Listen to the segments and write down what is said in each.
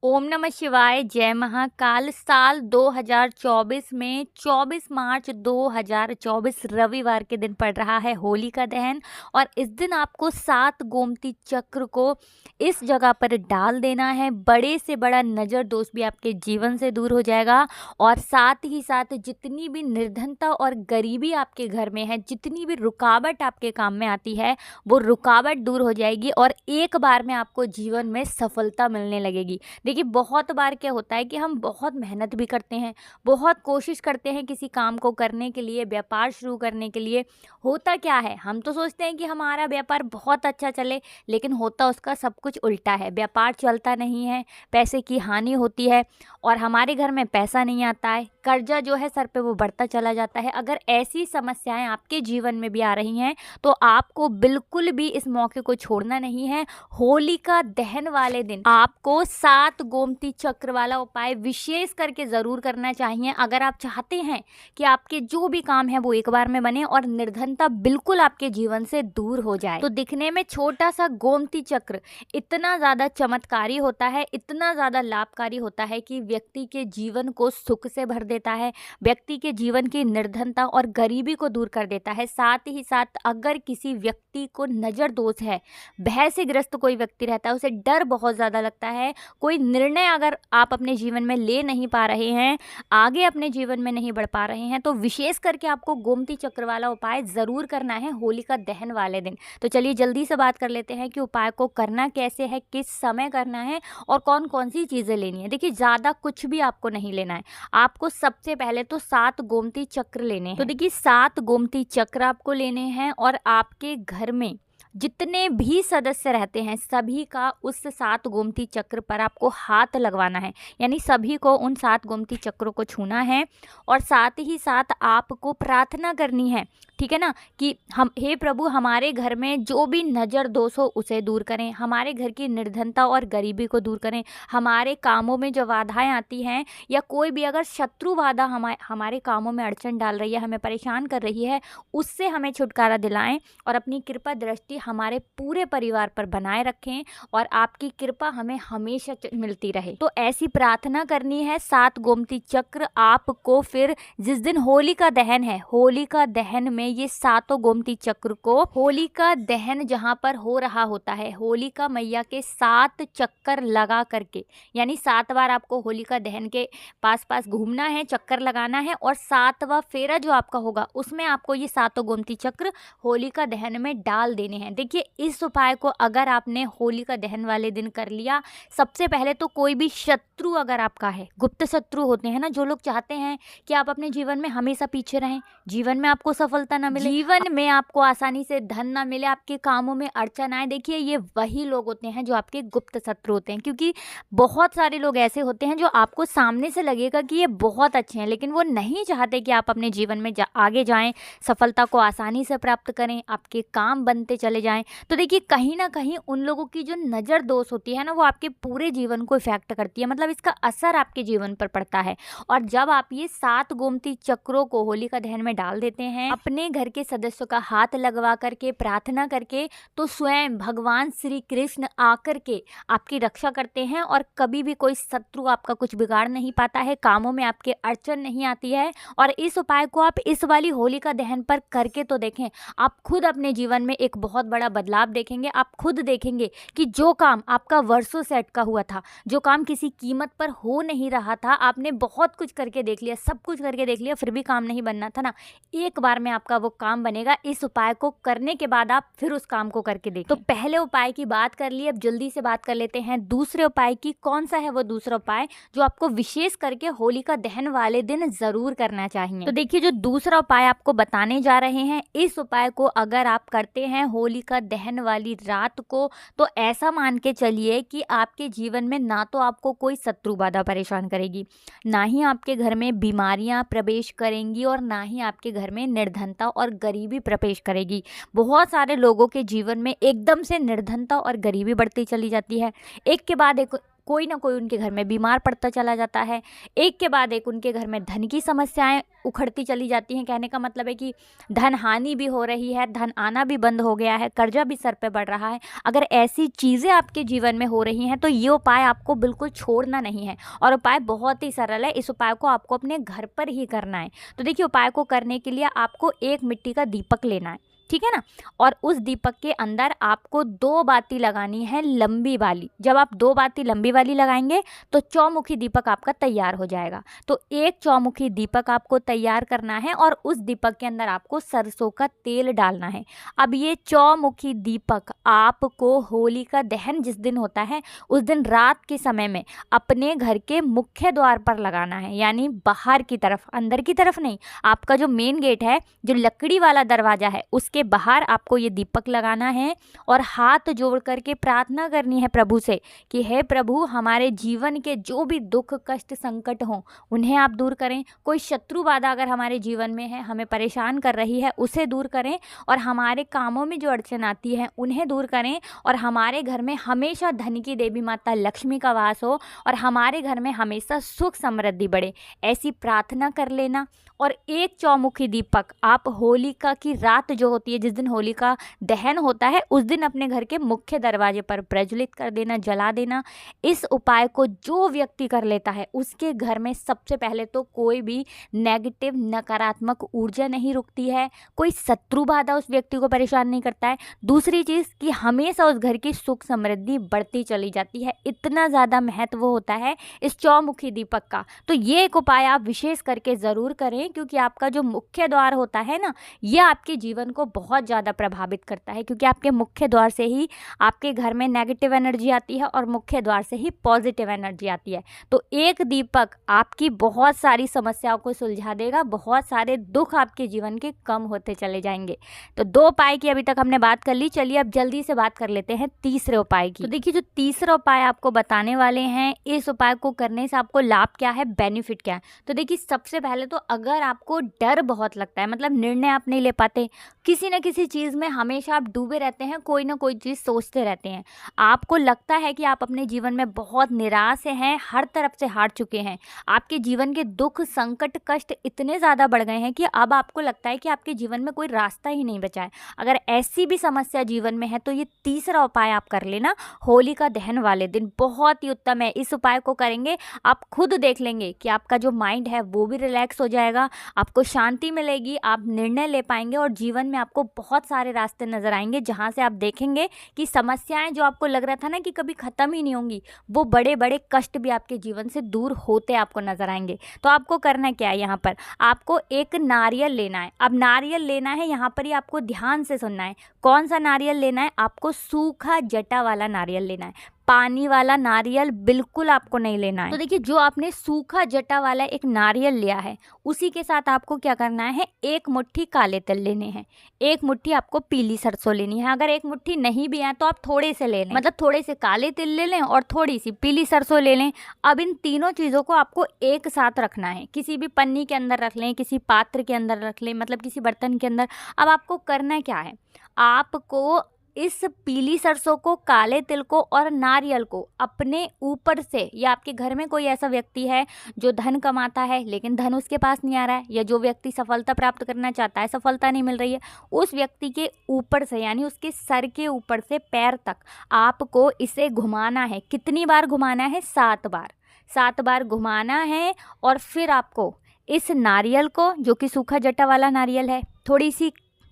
ओम नमः शिवाय। जय महाकाल। साल 2024 में 24 मार्च 2024 रविवार के दिन पड़ रहा है होली का दहन। और इस दिन आपको 7 गोमती चक्र को इस जगह पर डाल देना है। बड़े से बड़ा नज़र दोष भी आपके जीवन से दूर हो जाएगा। और साथ ही साथ जितनी भी निर्धनता और गरीबी आपके घर में है, जितनी भी रुकावट आपके काम में आती है, वो रुकावट दूर हो जाएगी और एक बार में आपको जीवन में सफलता मिलने लगेगी। देखिए, बहुत बार क्या होता है कि हम बहुत मेहनत भी करते हैं, बहुत कोशिश करते हैं किसी काम को करने के लिए, व्यापार शुरू करने के लिए। होता क्या है, हम तो सोचते हैं कि हमारा व्यापार बहुत अच्छा चले, लेकिन होता उसका सब कुछ उल्टा है। व्यापार चलता नहीं है, पैसे की हानि होती है और हमारे घर में पैसा नहीं आता है। कर्जा जो है सर पे वो बढ़ता चला जाता है। अगर ऐसी समस्याएं आपके जीवन में भी आ रही हैं तो आपको बिल्कुल भी इस मौके को छोड़ना नहीं है। होलिका दहन वाले दिन आपको 7 गोमती चक्र वाला उपाय विशेष करके ज़रूर करना चाहिए, अगर आप चाहते हैं कि आपके जो भी काम है वो एक बार में बने और निर्धनता बिल्कुल आपके जीवन से दूर हो जाए। तो दिखने में छोटा सा गोमती चक्र इतना ज़्यादा चमत्कारी होता है, इतना ज़्यादा लाभकारी होता है कि व्यक्ति के जीवन को सुख से भर देता है, व्यक्ति के जीवन की निर्धनता और गरीबी को दूर कर देता है। साथ ही साथ अगर किसी व्यक्ति को नज़र दोष है, भय से ग्रस्त कोई व्यक्ति रहता है, उसे डर बहुत ज़्यादा लगता है, कोई निर्णय अगर आप अपने जीवन में ले नहीं पा रहे हैं, आगे अपने जीवन में नहीं बढ़ पा रहे हैं, तो विशेष करके आपको गोमती चक्र वाला उपाय ज़रूर करना है होलिका दहन वाले दिन। तो चलिए जल्दी से बात कर लेते हैं कि उपाय को करना कैसे है, किस समय करना है और कौन कौन सी चीज़ें लेनी है। देखिए, ज़्यादा कुछ भी आपको नहीं लेना है। आपको सबसे पहले तो 7 गोमती चक्र लेने हैं। तो देखिए, 7 गोमती चक्र आपको लेने हैं और आपके घर में जितने भी सदस्य रहते हैं सभी का उस 7 गोमती चक्र पर आपको हाथ लगवाना है, यानी सभी को उन 7 गोमती चक्रों को छूना है। और साथ ही साथ आपको प्रार्थना करनी है, ठीक है ना, कि हम, हे प्रभु, हमारे घर में जो भी नज़र दोष हो उसे दूर करें, हमारे घर की निर्धनता और गरीबी को दूर करें, हमारे कामों में जो बाधाएं आती हैं या कोई भी अगर शत्रु बाधा हमारे कामों में अड़चन डाल रही है, हमें परेशान कर रही है, उससे हमें छुटकारा दिलाएं और अपनी कृपा दृष्टि हमारे पूरे परिवार पर बनाए रखें और आपकी कृपा हमें हमेशा मिलती रहे। तो ऐसी प्रार्थना करनी है। 7 गोमती चक्र आपको फिर जिस दिन होलिका दहन है, होलिका दहन में ये 7 गोमती चक्र को, होलिका दहन जहाँ पर हो रहा होता है, होलिका मैया के 7 चक्कर लगा करके, यानी 7 बार आपको होलिका दहन के पास पास घूमना है, चक्कर लगाना है और 7वां फेरा जो आपका होगा उसमें आपको ये 7 गोमती चक्र होलिका दहन में डाल देने हैं। देखिए, इस उपाय को अगर आपने होलिका दहन वाले दिन कर लिया, सबसे पहले तो कोई भी शत्रु अगर आपका है, गुप्त शत्रु होते हैं ना, जो लोग चाहते हैं कि आप अपने जीवन में हमेशा पीछे रहें, जीवन में आपको सफलता ना मिले, जीवन में आपको आसानी से धन ना मिले, आपके कामों में अड़चन आए, देखिए ये वही लोग होते हैं जो आपके गुप्त शत्रु होते हैं। क्योंकि बहुत सारे लोग ऐसे होते हैं जो आपको सामने से लगेगा कि ये बहुत अच्छे हैं, लेकिन वो नहीं चाहते कि आप अपने जीवन में आगे जाएं, सफलता को आसानी से प्राप्त करें, आपके काम बनते चले जाएं। तो देखिए, कहीं ना कहीं उन लोगों की जो नज़र दोष होती है ना, वो आपके पूरे जीवन को इफेक्ट करती है, मतलब इसका असर आपके जीवन पर पड़ता है। और जब आप ये 7 गोमती चक्रों को होलिका दहन में डाल देते हैं, अपने घर के सदस्यों का हाथ लगवा करके प्रार्थना करके, तो स्वयं भगवान श्री कृष्ण आकर के आपकी रक्षा करते हैं और कभी भी कोई शत्रु आपका कुछ बिगाड़ नहीं पाता है, कामों में आपके अड़चन नहीं आती है। और इस उपाय को आप इस वाली होलिका दहन पर करके तो देखें, आप खुद अपने जीवन में एक बहुत बड़ा बदलाव देखेंगे। आप खुद देखेंगे कि जो काम आपका वर्षों से अटका हुआ था, जो काम किसी कीमत पर हो नहीं रहा था, आपने बहुत कुछ करके देख लिया, सब कुछ करके देख लिया, फिर भी काम नहीं बनना था ना, एक बार में आपका वो काम बनेगा। इस उपाय को करने के बाद आप फिर उस काम को करके देखें। तो पहले उपाय की बात कर ली, अब जल्दी से बात कर लेते हैं दूसरे उपाय की। कौन सा है वो दूसरा उपाय जो आपको विशेष करके होलिका दहन वाले दिन जरूर करना चाहिए? तो देखिए, जो दूसरा उपाय आपको बताने जा रहे हैं, इस उपाय को अगर आप करते हैं होलिका दहन वाली रात को, तो ऐसा मान के चलिए कि आपके जीवन में ना तो आपको कोई शत्रु बाधा परेशान करेगी, ना ही आपके घर में बीमारियां प्रवेश करेंगी और ना ही आपके घर में निर्धनता और गरीबी प्रवेश करेगी। बहुत सारे लोगों के जीवन में एकदम से निर्धनता और गरीबी बढ़ती चली जाती है, एक के बाद एक कोई ना कोई उनके घर में बीमार पड़ता चला जाता है। एक के बाद एक उनके घर में धन की समस्याएं उखड़ती चली जाती हैं। कहने का मतलब है कि धन हानि भी हो रही है, धन आना भी बंद हो गया है, कर्जा भी सर पे बढ़ रहा है। अगर ऐसी चीज़ें आपके जीवन में हो रही हैं तो ये उपाय आपको बिल्कुल छोड़ना नहीं है, और उपाय बहुत ही सरल है। इस उपाय को आपको अपने घर पर ही करना है। तो देखिए, उपाय को करने के लिए आपको एक मिट्टी का दीपक लेना है, ठीक है ना, और उस दीपक के अंदर आपको 2 बाती लगानी है लंबी वाली। जब आप 2 बाती लंबी वाली लगाएंगे तो चौमुखी दीपक आपका तैयार हो जाएगा। तो एक चौमुखी दीपक आपको तैयार करना है और उस दीपक के अंदर आपको सरसों का तेल डालना है। अब ये चौमुखी दीपक आपको होलिका दहन जिस दिन होता है उस दिन रात के समय में अपने घर के मुख्य द्वार पर लगाना है, यानी बाहर की तरफ, अंदर की तरफ नहीं। आपका जो मेन गेट है, जो लकड़ी वाला दरवाजा है, उसके बाहर आपको ये दीपक लगाना है और हाथ जोड़ करके प्रार्थना करनी है प्रभु से कि हे प्रभु, हमारे जीवन के जो भी दुख कष्ट संकट हों उन्हें आप दूर करें। कोई शत्रु बाधा अगर हमारे जीवन में है, हमें परेशान कर रही है, उसे दूर करें, और हमारे कामों में जो अड़चन आती है उन्हें दूर करें, और हमारे घर में हमेशा धन की देवी माता लक्ष्मी का वास हो और हमारे घर में हमेशा सुख समृद्धि बढ़े। ऐसी प्रार्थना कर लेना। और एक चौमुखी दीपक आप होलिका की रात जो होती है, जिस दिन होलिका दहन होता है, उस दिन अपने घर के मुख्य दरवाजे पर प्रज्वलित कर देना, जला देना। इस उपाय को जो व्यक्ति कर लेता है उसके घर में सबसे पहले तो कोई भी नेगेटिव नकारात्मक ऊर्जा नहीं रुकती है, कोई शत्रु बाधा उस व्यक्ति को परेशान नहीं करता है। दूसरी चीज़ कि हमेशा उस घर की सुख समृद्धि बढ़ती चली जाती है। इतना ज़्यादा महत्व होता है इस चौमुखी दीपक का। तो ये एक उपाय आप विशेष करके ज़रूर करें, क्योंकि आपका जो मुख्य द्वार होता है ना, ये आपके जीवन को बहुत ज़्यादा प्रभावित करता है, क्योंकि आपके मुख्य द्वार से ही आपके घर में नेगेटिव एनर्जी आती है और मुख्य द्वार से ही पॉजिटिव एनर्जी आती है। तो एक दीपक आपकी बहुत सारी समस्याओं को सुलझा देगा, बहुत सारे दुख आपके जीवन के कम होते चले जाएंगे। तो 2 उपाय की अभी तक हमने बात कर ली। चलिए अब जल्दी से बात कर लेते हैं तीसरे उपाय की। तो देखिए, जो तीसरा उपाय आपको बताने वाले हैं, इस उपाय को करने से आपको लाभ क्या है, बेनिफिट क्या है। तो देखिए, सबसे पहले तो अगर आपको डर बहुत लगता है, मतलब निर्णय आप नहीं ले पाते, किसी न किसी चीज़ में हमेशा आप डूबे रहते हैं, कोई ना कोई चीज़ सोचते रहते हैं, आपको लगता है कि आप अपने जीवन में बहुत निराश हैं, हर तरफ से हार चुके हैं, आपके जीवन के दुख संकट कष्ट इतने ज़्यादा बढ़ गए हैं कि अब आपको लगता है कि आपके जीवन में कोई रास्ता ही नहीं बचा है। अगर ऐसी भी समस्या जीवन में है तो ये तीसरा उपाय आप कर लेना होलिका दहन वाले दिन, बहुत ही उत्तम है। इस उपाय को करेंगे आप खुद देख लेंगे कि आपका जो माइंड है वो भी रिलैक्स हो जाएगा, आपको शांति मिलेगी, आप निर्णय ले पाएंगे और जीवन में आपको बहुत सारे रास्ते नजर आएंगे जहां से आप देखेंगे कि समस्याएं जो आपको लग रहा था ना कि कभी खत्म ही नहीं होंगी, वो बड़े बड़े कष्ट भी आपके जीवन से दूर होते आपको नजर आएंगे। तो आपको करना क्या है, यहाँ पर आपको एक नारियल लेना है। अब नारियल लेना है, यहाँ पर ही आपको ध्यान से सुनना है। कौन सा नारियल लेना है, आपको सूखा जटा वाला नारियल लेना है, पानी वाला नारियल बिल्कुल आपको नहीं लेना है। तो देखिए, जो आपने सूखा जटा वाला एक नारियल लिया है उसी के साथ आपको क्या करना है, 1 मुट्ठी काले तिल लेने हैं, 1 मुट्ठी आपको पीली सरसों लेनी है। अगर 1 मुट्ठी नहीं भी है तो आप थोड़े से ले लें, मतलब थोड़े से काले तिल ले लें और थोड़ी सी पीली सरसों ले लें। अब इन तीनों चीज़ों को आपको एक साथ रखना है, किसी भी पन्नी के अंदर रख लें, किसी पात्र के अंदर रख लें, मतलब किसी बर्तन के अंदर। अब आपको करना क्या है, आपको इस पीली सरसों को, काले तिल को और नारियल को अपने ऊपर से, या आपके घर में कोई ऐसा व्यक्ति है जो धन कमाता है लेकिन धन उसके पास नहीं आ रहा है, या जो व्यक्ति सफलता प्राप्त करना चाहता है सफलता नहीं मिल रही है, उस व्यक्ति के ऊपर से, यानी उसके सर के ऊपर से पैर तक आपको इसे घुमाना है। कितनी बार घुमाना है, 7 बार। 7 बार घुमाना है और फिर आपको इस नारियल को, जो कि सूखा जटा वाला नारियल है, थोड़ी सी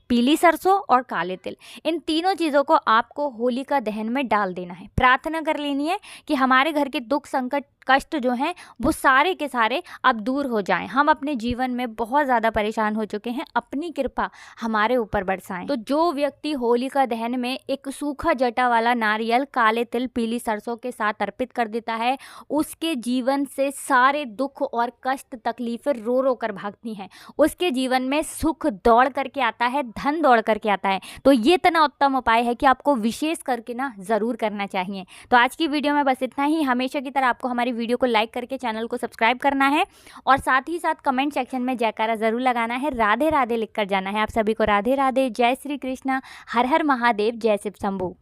पीली सरसों और काले तिल, इन तीनों चीज़ों को आपको होलिका दहन में डाल देना है। प्रार्थना कर लेनी है कि हमारे घर के दुख संकट कष्ट जो हैं वो सारे के सारे अब दूर हो जाएं। हम अपने जीवन में बहुत ज़्यादा परेशान हो चुके हैं, अपनी कृपा हमारे ऊपर बरसाएं। तो जो व्यक्ति होलिका दहन में एक सूखा जटा वाला नारियल काले तिल पीली सरसों के साथ अर्पित कर देता है, उसके जीवन से सारे दुख और कष्ट तकलीफें रो रो कर भागती हैं। उसके जीवन में सुख दौड़ करके आता है, धन दौड़ करके आता है। तो ये इतना उत्तम उपाय है कि आपको विशेष करके ना ज़रूर करना चाहिए। तो आज की वीडियो में बस इतना ही। हमेशा की तरह आपको हमारी वीडियो को लाइक करके चैनल को सब्सक्राइब करना है और साथ ही साथ कमेंट सेक्शन में जयकारा ज़रूर लगाना है, राधे राधे लिखकर जाना है। आप सभी को राधे राधे, जय श्री कृष्णा, हर हर महादेव, जय शिव शंभू।